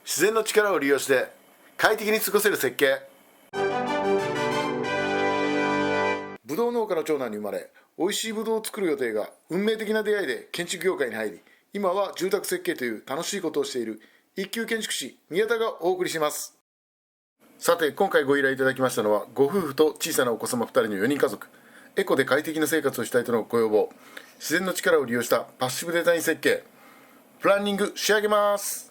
自然の力を利用して快適に過ごせる設計。ぶどう農家の長男に生まれ、美味しいぶどうを作る予定が運命的な出会いで建築業界に入り、今は住宅設計という楽しいことをしている一級建築士宮田がお送りします。さて今回ご依頼いただきましたのは、ご夫婦と小さなお子様2人の4人家族、エコで快適な生活をしたいとのご要望、自然の力を利用したパッシブデザイン設計、プランニング仕上げます。